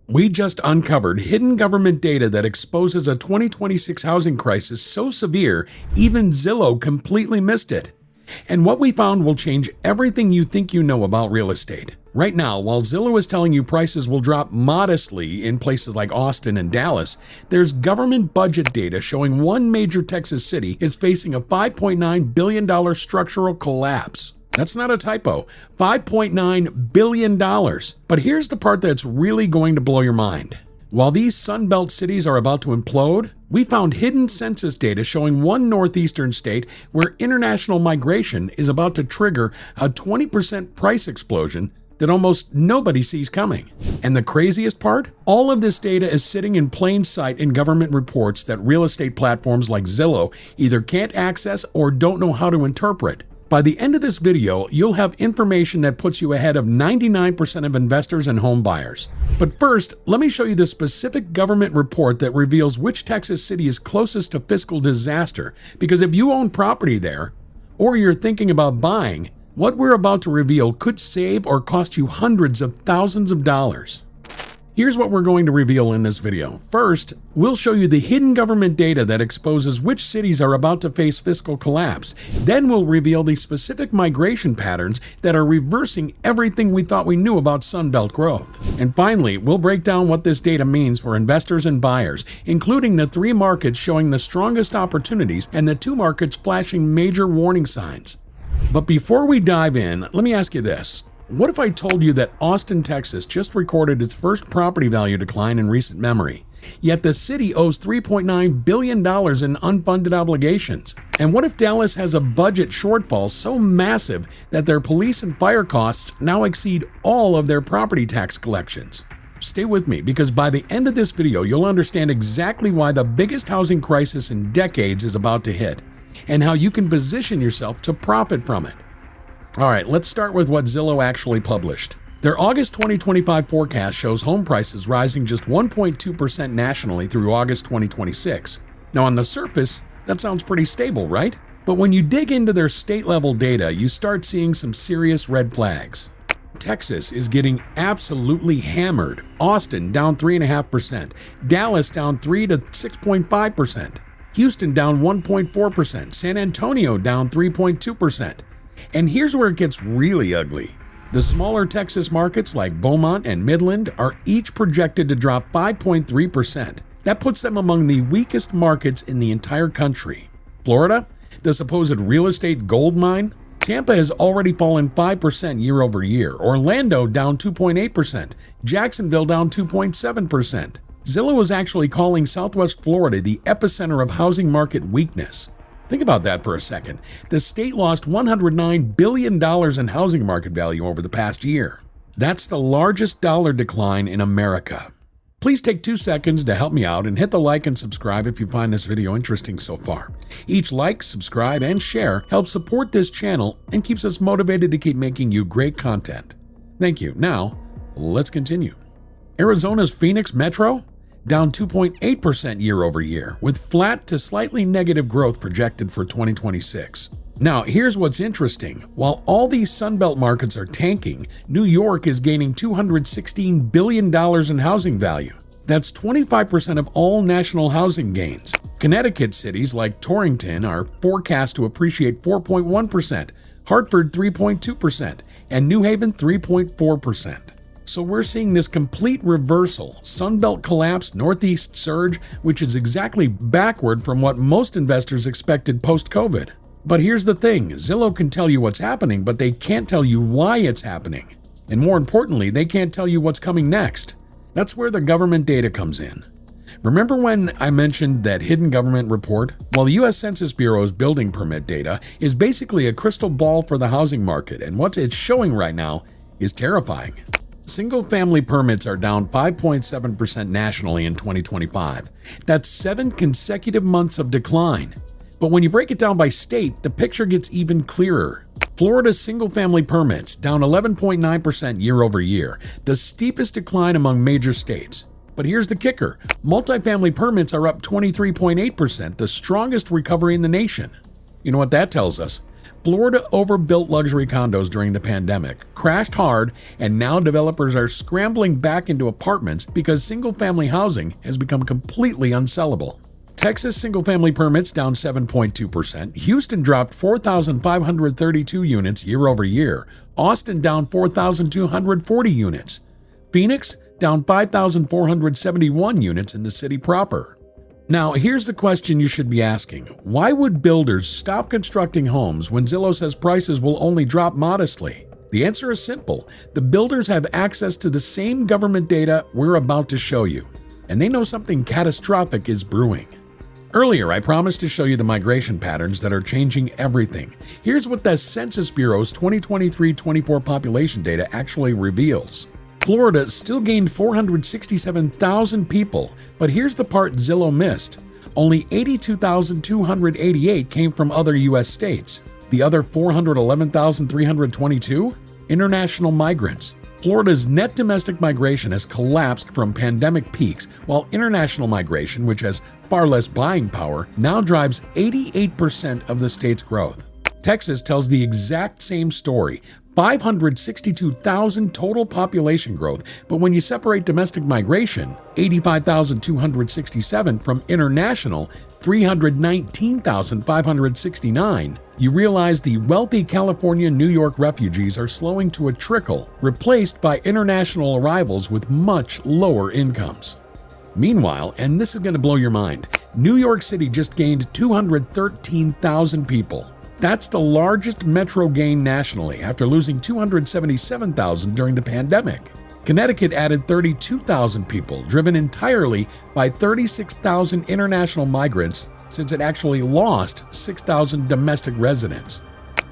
We just uncovered hidden government data that exposes a 2026 housing crisis so severe, even Zillow completely missed it. And what we found will change everything you think you know about real estate. Right now, while Zillow is telling you prices will drop modestly in places like Austin and Dallas, there's government budget data showing one major Texas city is facing a $5.9 billion structural collapse. That's not a typo. $5.9 billion. But here's the part that's really going to blow your mind. While these Sunbelt cities are about to implode, we found hidden census data showing one northeastern state where international migration is about to trigger a 20% price explosion that almost nobody sees coming. And the craziest part? All of this data is sitting in plain sight in government reports that real estate platforms like Zillow either can't access or don't know how to interpret. By the end of this video, you'll have information that puts you ahead of 99% of investors and home buyers. But first, let me show you the specific government report that reveals which Texas city is closest to fiscal disaster, because if you own property there, or you're thinking about buying, what we're about to reveal could save or cost you hundreds of thousands of dollars. Here's what we're going to reveal in this video. First, we'll show you the hidden government data that exposes which cities are about to face fiscal collapse. Then we'll reveal the specific migration patterns that are reversing everything we thought we knew about Sunbelt growth. And finally, we'll break down what this data means for investors and buyers, including the 3 markets showing the strongest opportunities and the 2 markets flashing major warning signs. But before we dive in, let me ask you this. What if I told you that Austin, Texas just recorded its first property value decline in recent memory, yet the city owes $3.9 billion in unfunded obligations? And what if Dallas has a budget shortfall so massive that their police and fire costs now exceed all of their property tax collections? Stay with me, because by the end of this video, you'll understand exactly why the biggest housing crisis in decades is about to hit, and how you can position yourself to profit from it. All right, let's start with what Zillow actually published. Their August 2025 forecast shows home prices rising just 1.2% nationally through August 2026. Now, on the surface, that sounds pretty stable, right? But when you dig into their state-level data, you start seeing some serious red flags. Texas is getting absolutely hammered. Austin down 3.5%, Dallas down 3 to 6.5%, Houston down 1.4%, San Antonio down 3.2%. And here's where it gets really ugly. The smaller Texas markets like Beaumont and Midland are each projected to drop 5.3%. That puts them among the weakest markets in the entire country. Florida, the supposed real estate gold mine? Tampa has already fallen 5% year over year. Orlando down 2.8%. Jacksonville down 2.7%. Zillow is actually calling Southwest Florida the epicenter of housing market weakness. Think about that for a second. The state lost $109 billion in housing market value over the past year. That's the largest dollar decline in America. Please take 2 seconds to help me out and hit the like and subscribe if you find this video interesting so far. Each like, subscribe, and share helps support this channel and keeps us motivated to keep making you great content. Thank you. Now, let's continue. Arizona's Phoenix Metro? Down 2.8% year over year, with flat to slightly negative growth projected for 2026. Now, here's what's interesting. While all these Sunbelt markets are tanking, New York is gaining $216 billion in housing value. That's 25% of all national housing gains. Connecticut cities like Torrington are forecast to appreciate 4.1%, Hartford 3.2%, and New Haven 3.4%. So we're seeing this complete reversal, Sunbelt collapse, Northeast surge, which is exactly backward from what most investors expected post-COVID. But here's the thing, Zillow can tell you what's happening, but they can't tell you why it's happening. And more importantly, they can't tell you what's coming next. That's where the government data comes in. Remember when I mentioned that hidden government report? Well, the U.S. Census Bureau's building permit data is basically a crystal ball for the housing market, and what it's showing right now is terrifying. Single-family permits are down 5.7% nationally in 2025. That's 7 consecutive months of decline. But when you break it down by state, the picture gets even clearer. Florida's single-family permits down 11.9% year over year, the steepest decline among major states. But here's the kicker. Multifamily permits are up 23.8%, the strongest recovery in the nation. You know what that tells us? Florida overbuilt luxury condos during the pandemic, crashed hard, and now developers are scrambling back into apartments because single-family housing has become completely unsellable. Texas single-family permits down 7.2%. Houston dropped 4,532 units year over year. Austin down 4,240 units. Phoenix down 5,471 units in the city proper. Now, here's the question you should be asking. Why would builders stop constructing homes when Zillow says prices will only drop modestly? The answer is simple. The builders have access to the same government data we're about to show you, and they know something catastrophic is brewing. Earlier, I promised to show you the migration patterns that are changing everything. Here's what the Census Bureau's 2023-24 population data actually reveals. Florida still gained 467,000 people, but here's the part Zillow missed. Only 82,288 came from other U.S. states. The other 411,322? International migrants. Florida's net domestic migration has collapsed from pandemic peaks, while international migration, which has far less buying power, now drives 88% of the state's growth. Texas tells the exact same story. 562,000 total population growth, but when you separate domestic migration, 85,267 from international, 319,569, you realize the wealthy California New York refugees are slowing to a trickle, replaced by international arrivals with much lower incomes. Meanwhile, and this is going to blow your mind, New York City just gained 213,000 people. That's the largest metro gain nationally after losing 277,000 during the pandemic. Connecticut added 32,000 people, driven entirely by 36,000 international migrants since it actually lost 6,000 domestic residents.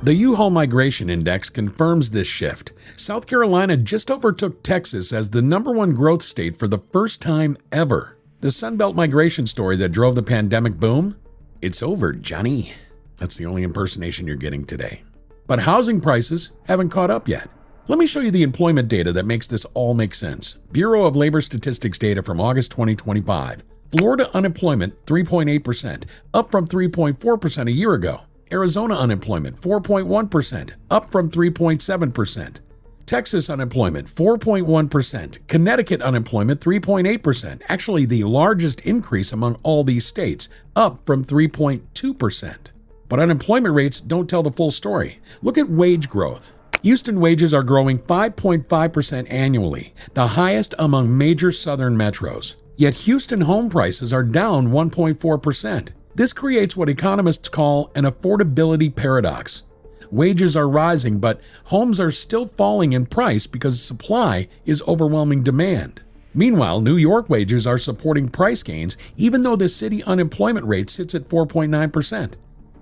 The U-Haul Migration Index confirms this shift. South Carolina just overtook Texas as the #1 growth state for the first time ever. The Sunbelt migration story that drove the pandemic boom? It's over, Johnny. That's the only impersonation you're getting today. But housing prices haven't caught up yet. Let me show you the employment data that makes this all make sense. Bureau of Labor Statistics data from August 2025. Florida unemployment, 3.8%, up from 3.4% a year ago. Arizona unemployment, 4.1%, up from 3.7%. Texas unemployment, 4.1%. Connecticut unemployment, 3.8%. Actually, the largest increase among all these states, up from 3.2%. But unemployment rates don't tell the full story. Look at wage growth. Houston wages are growing 5.5% annually, the highest among major southern metros. Yet Houston home prices are down 1.4%. This creates what economists call an affordability paradox. Wages are rising, but homes are still falling in price because supply is overwhelming demand. Meanwhile, New York wages are supporting price gains even though the city unemployment rate sits at 4.9%.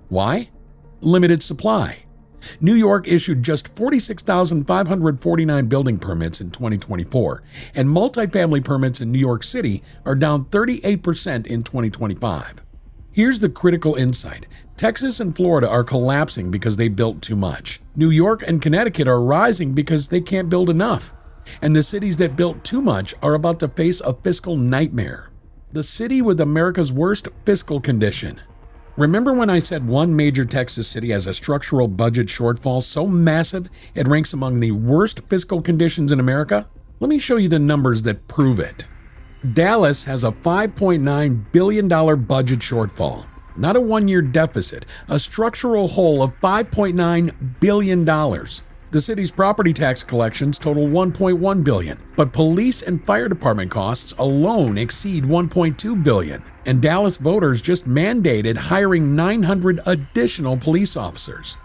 Why? Limited supply. New York issued just 46,549 building permits in 2024, and multifamily permits in New York City are down 38% in 2025. Here's the critical insight. Texas and Florida are collapsing because they built too much. New York and Connecticut are rising because they can't build enough. And the cities that built too much are about to face a fiscal nightmare. The city with America's worst fiscal condition. Remember when I said one major Texas city has a structural budget shortfall so massive it ranks among the worst fiscal conditions in America? Let me show you the numbers that prove it. Dallas has a $5.9 billion budget shortfall. Not a one-year deficit, a structural hole of $5.9 billion. The city's property tax collections total $1.1 billion, but police and fire department costs alone exceed $1.2 billion. And Dallas voters just mandated hiring 900 additional police officers.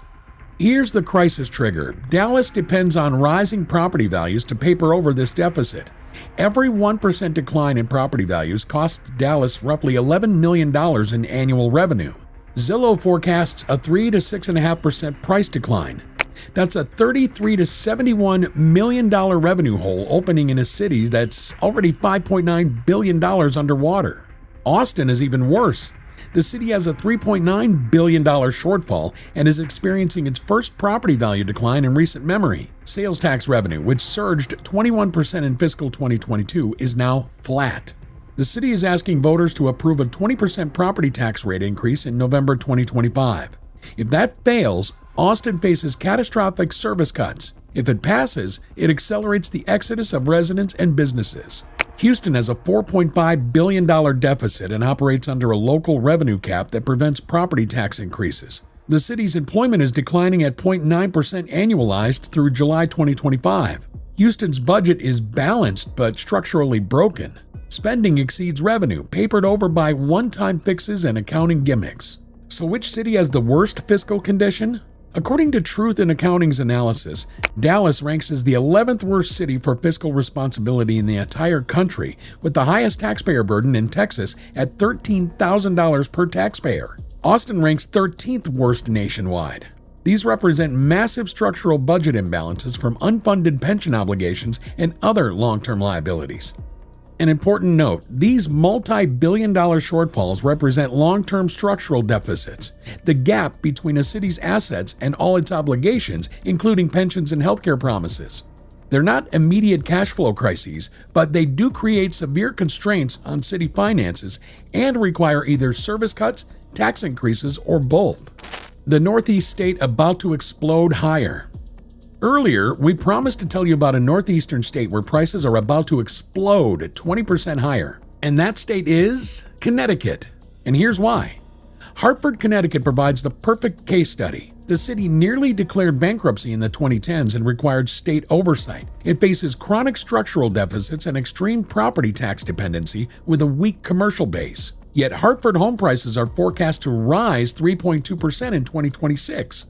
Here's the crisis trigger. Dallas depends on rising property values to paper over this deficit. Every 1% decline in property values costs Dallas roughly $11 million in annual revenue. Zillow forecasts a 3 to 6.5% price decline. That's a $33 to $71 million revenue hole opening in a city that's already $5.9 billion underwater. Austin is even worse. The city has a $3.9 billion shortfall and is experiencing its first property value decline in recent memory. Sales tax revenue, which surged 21% in fiscal 2022, is now flat. The city is asking voters to approve a 20% property tax rate increase in November 2025. If that fails, Austin faces catastrophic service cuts. If it passes, it accelerates the exodus of residents and businesses. Houston has a $4.5 billion deficit and operates under a local revenue cap that prevents property tax increases. The city's employment is declining at 0.9% annualized through July 2025. Houston's budget is balanced but structurally broken. Spending exceeds revenue, papered over by one-time fixes and accounting gimmicks. So which city has the worst fiscal condition? According to Truth in Accounting's analysis, Dallas ranks as the 11th worst city for fiscal responsibility in the entire country, with the highest taxpayer burden in Texas at $13,000 per taxpayer. Austin ranks 13th worst nationwide. These represent massive structural budget imbalances from unfunded pension obligations and other long-term liabilities. An important note, these multi-billion-dollar shortfalls represent long-term structural deficits, the gap between a city's assets and all its obligations, including pensions and healthcare promises. They're not immediate cash flow crises, but they do create severe constraints on city finances and require either service cuts, tax increases, or both. The Northeast state about to explode higher. Earlier, we promised to tell you about a northeastern state where prices are about to explode at 20% higher. And that state is Connecticut. And here's why. Hartford, Connecticut provides the perfect case study. The city nearly declared bankruptcy in the 2010s and required state oversight. It faces chronic structural deficits and extreme property tax dependency with a weak commercial base. Yet Hartford home prices are forecast to rise 3.2% in 2026.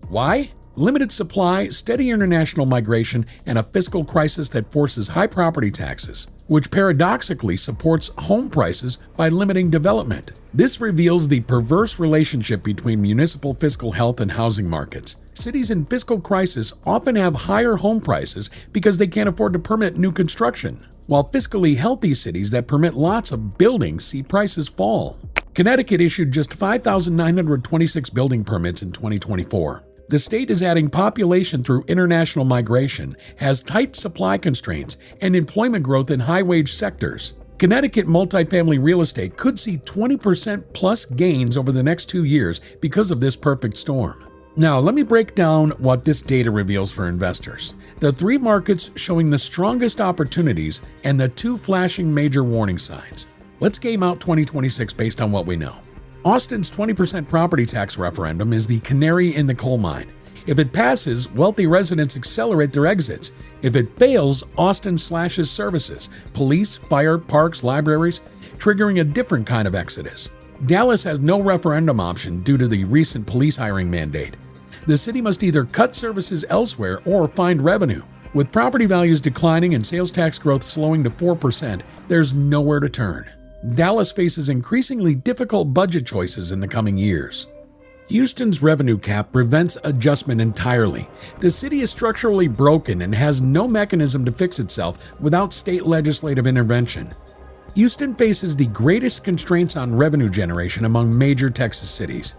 Why? Limited supply, steady international migration, and a fiscal crisis that forces high property taxes, which paradoxically supports home prices by limiting development. This reveals the perverse relationship between municipal fiscal health and housing markets. Cities in fiscal crisis often have higher home prices because they can't afford to permit new construction, while fiscally healthy cities that permit lots of building see prices fall. Connecticut issued just 5,926 building permits in 2024. The state is adding population through international migration, has tight supply constraints, and employment growth in high-wage sectors. Connecticut multifamily real estate could see 20% plus gains over the next 2 years because of this perfect storm. Now, let me break down what this data reveals for investors. The 3 markets showing the strongest opportunities and the 2 flashing major warning signs. Let's game out 2026 based on what we know. Austin's 20% property tax referendum is the canary in the coal mine. If it passes, wealthy residents accelerate their exits. If it fails, Austin slashes services, police, fire, parks, libraries, triggering a different kind of exodus. Dallas has no referendum option due to the recent police hiring mandate. The city must either cut services elsewhere or find revenue. With property values declining and sales tax growth slowing to 4%, there's nowhere to turn. Dallas faces increasingly difficult budget choices in the coming years. Houston's revenue cap prevents adjustment entirely. The city is structurally broken and has no mechanism to fix itself without state legislative intervention. Houston faces the greatest constraints on revenue generation among major Texas cities.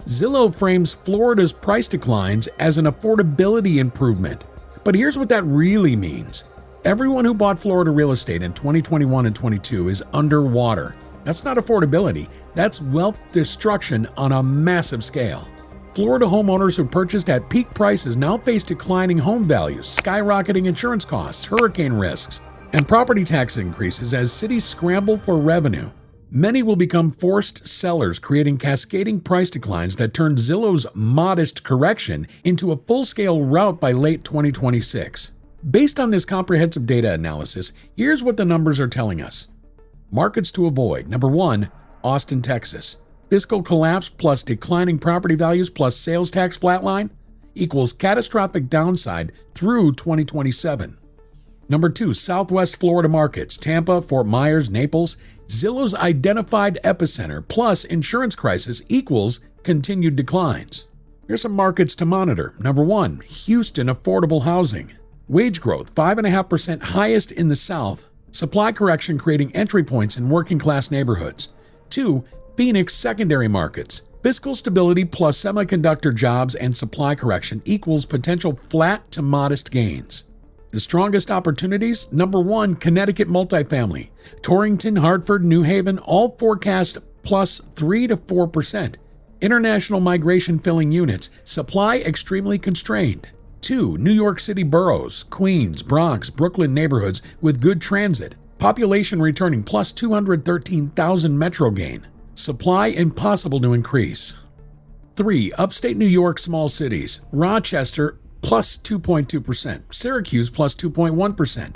Zillow frames Florida's price declines as an affordability improvement. But here's what that really means. Everyone who bought Florida real estate in 2021 and 22 is underwater. That's not affordability, that's wealth destruction on a massive scale. Florida homeowners who purchased at peak prices now face declining home values, skyrocketing insurance costs, hurricane risks, and property tax increases as cities scramble for revenue. Many will become forced sellers, creating cascading price declines that turned Zillow's modest correction into a full-scale rout by late 2026. Based on this comprehensive data analysis, here's what the numbers are telling us. Markets to avoid. Number 1, Austin, Texas. Fiscal collapse plus declining property values plus sales tax flatline equals catastrophic downside through 2027. Number 2, Southwest Florida markets. Tampa, Fort Myers, Naples. Zillow's identified epicenter plus insurance crisis equals continued declines. Here's some markets to monitor. Number 1, Houston affordable housing. Wage growth, 5.5% highest in the South. Supply correction creating entry points in working class neighborhoods. 2, Phoenix secondary markets. Fiscal stability plus semiconductor jobs and supply correction equals potential flat to modest gains. The strongest opportunities? Number 1, Connecticut multifamily. Torrington, Hartford, New Haven all forecast plus 3 to 4%. International migration filling units, supply extremely constrained. 2. New York City boroughs, Queens, Bronx, Brooklyn neighborhoods with good transit, population returning plus 213,000 metro gain, supply impossible to increase. 3. Upstate New York small cities, Rochester plus 2.2%, Syracuse plus 2.1%,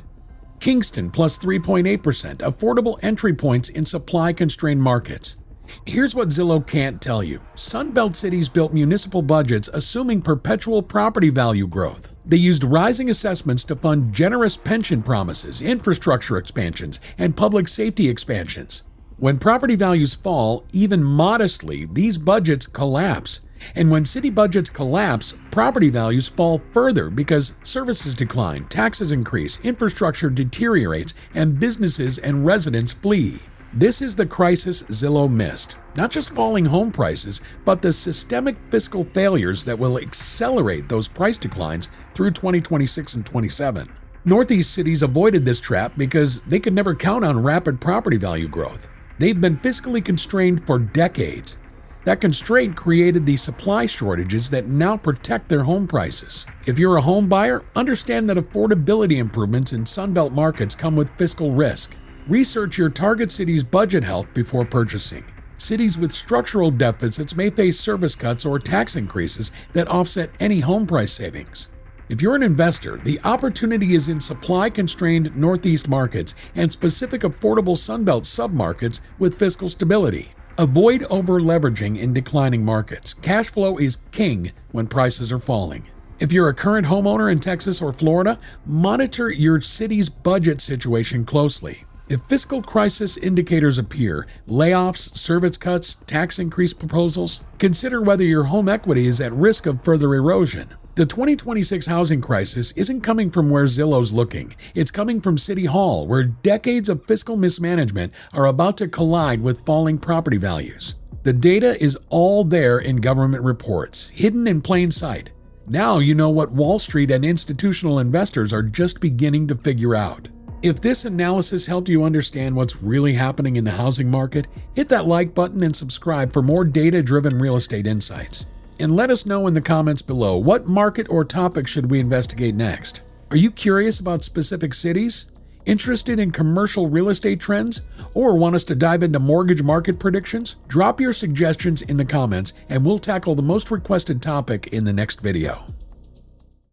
Kingston plus 3.8%, affordable entry points in supply-constrained markets. Here's what Zillow can't tell you. Sunbelt cities built municipal budgets assuming perpetual property value growth. They used rising assessments to fund generous pension promises, infrastructure expansions, and public safety expansions. When property values fall, even modestly, these budgets collapse. And when city budgets collapse, property values fall further because services decline, taxes increase, infrastructure deteriorates, and businesses and residents flee. This is the crisis Zillow missed. Not just falling home prices, but the systemic fiscal failures that will accelerate those price declines through 2026 and 27. Northeast cities avoided this trap because they could never count on rapid property value growth. They've been fiscally constrained for decades. That constraint created the supply shortages that now protect their home prices. If you're a home buyer, understand that affordability improvements in Sunbelt markets come with fiscal risk. Research your target city's budget health before purchasing. Cities with structural deficits may face service cuts or tax increases that offset any home price savings. If you're an investor, the opportunity is in supply-constrained Northeast markets and specific affordable Sunbelt submarkets with fiscal stability. Avoid over-leveraging in declining markets. Cash flow is king when prices are falling. If you're a current homeowner in Texas or Florida, monitor your city's budget situation closely. If fiscal crisis indicators appear, layoffs, service cuts, tax increase proposals, consider whether your home equity is at risk of further erosion. The 2026 housing crisis isn't coming from where Zillow's looking. It's coming from City Hall, where decades of fiscal mismanagement are about to collide with falling property values. The data is all there in government reports, hidden in plain sight. Now you know what Wall Street and institutional investors are just beginning to figure out. If this analysis helped you understand what's really happening in the housing market, hit that like button and subscribe for more data-driven real estate insights. And let us know in the comments below, what market or topic should we investigate next? Are you curious about specific cities? Interested in commercial real estate trends? Or want us to dive into mortgage market predictions? Drop your suggestions in the comments and we'll tackle the most requested topic in the next video.